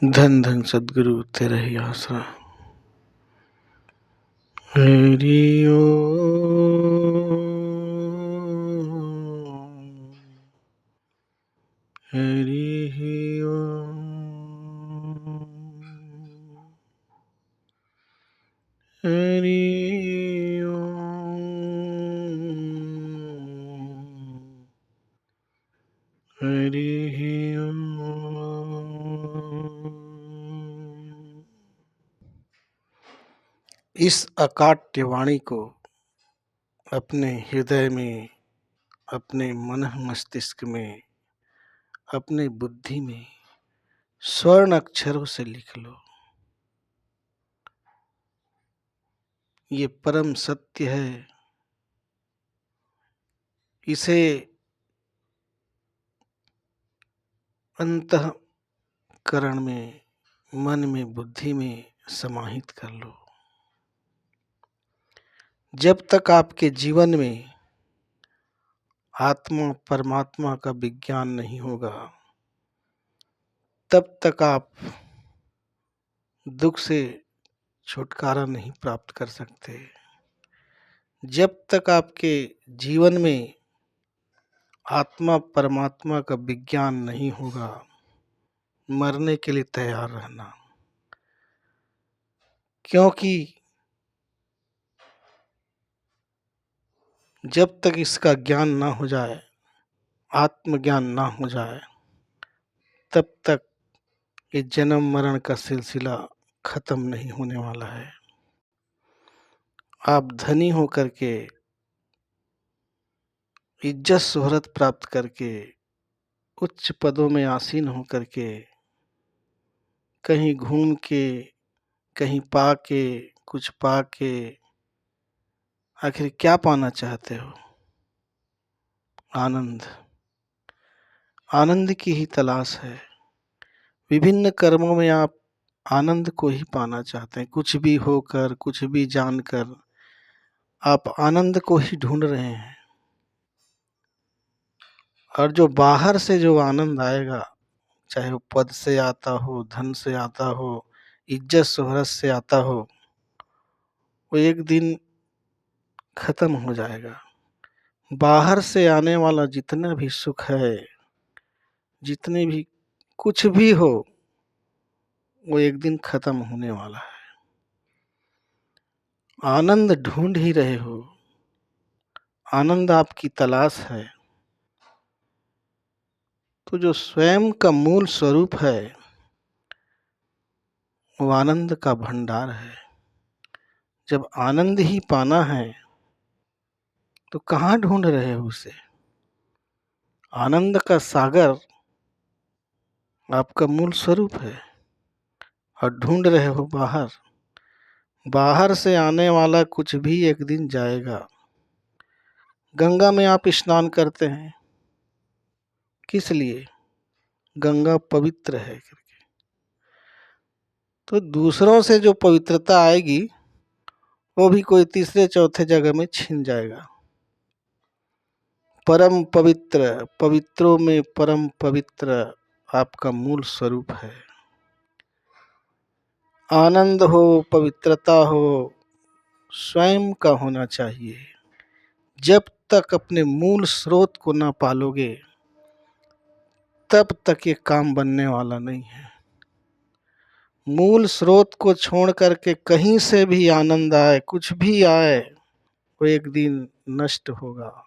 धन धन सद्गुरु तेरा ही आसरा। हरि ओम हरि ओम हरि ओम हरि ओम। इस अकाट्य वाणी को अपने हृदय में, अपने मन मस्तिष्क में, अपने बुद्धि में स्वर्ण अक्षरों से लिख लो। ये परम सत्य है। इसे अंतःकरण में, मन में, बुद्धि में समाहित कर लो। जब तक आपके जीवन में आत्मा परमात्मा का विज्ञान नहीं होगा, तब तक आप दुख से छुटकारा नहीं प्राप्त कर सकते। जब तक आपके जीवन में आत्मा परमात्मा का विज्ञान नहीं होगा, मरने के लिए तैयार रहना। क्योंकि जब तक इसका ज्ञान ना हो जाए, आत्मज्ञान ना हो जाए, तब तक ये जन्म मरण का सिलसिला खत्म नहीं होने वाला है। आप धनी होकर के, इज्जत शोहरत प्राप्त करके, उच्च पदों में आसीन होकर के, कहीं घूम के, कहीं पा के, कुछ पा के, आखिर क्या पाना चाहते हो? आनंद। आनंद की ही तलाश है। विभिन्न कर्मों में आप आनंद को ही पाना चाहते हैं। कुछ भी होकर, कुछ भी जानकर आप आनंद को ही ढूंढ रहे हैं। और जो बाहर से जो आनंद आएगा, चाहे वो पद से आता हो, धन से आता हो, इज्जत शोहरत से आता हो, वो एक दिन खत्म हो जाएगा। बाहर से आने वाला जितना भी सुख है, जितने भी कुछ भी हो, वो एक दिन खत्म होने वाला है। आनंद ढूंढ ही रहे हो, आनंद आपकी तलाश है, तो जो स्वयं का मूल स्वरूप है वो आनंद का भंडार है। जब आनंद ही पाना है तो कहाँ ढूंढ रहे हो उसे? आनंद का सागर आपका मूल स्वरूप है और ढूंढ रहे हो बाहर। बाहर से आने वाला कुछ भी एक दिन जाएगा। गंगा में आप स्नान करते हैं, किस लिए? गंगा पवित्र है करके। तो दूसरों से जो पवित्रता आएगी वो भी कोई तीसरे चौथे जगह में छिन जाएगा। परम पवित्र, पवित्रों में परम पवित्र आपका मूल स्वरूप है। आनंद हो, पवित्रता हो, स्वयं का होना चाहिए। जब तक अपने मूल स्रोत को ना पालोगे, तब तक ये काम बनने वाला नहीं है। मूल स्रोत को छोड़ करके कहीं से भी आनंद आए, कुछ भी आए, वो एक दिन नष्ट होगा।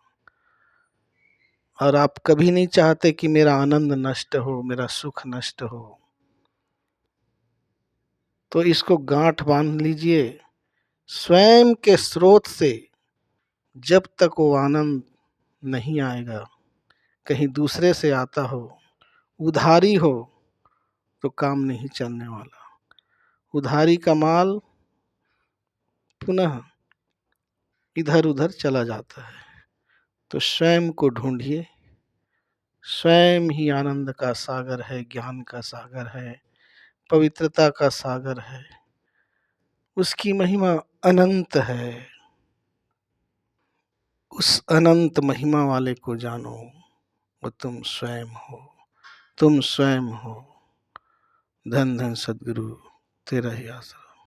और आप कभी नहीं चाहते कि मेरा आनंद नष्ट हो, मेरा सुख नष्ट हो। तो इसको गांठ बांध लीजिए। स्वयं के स्रोत से जब तक वो आनंद नहीं आएगा, कहीं दूसरे से आता हो, उधारी हो, तो काम नहीं चलने वाला। उधारी का माल पुनः इधर उधर चला जाता है। तो स्वयं को ढूंढिए। स्वयं ही आनंद का सागर है, ज्ञान का सागर है, पवित्रता का सागर है। उसकी महिमा अनंत है। उस अनंत महिमा वाले को जानो, वो तुम स्वयं हो। तुम स्वयं हो। धन धन सद्गुरु तेरा ही आसरा।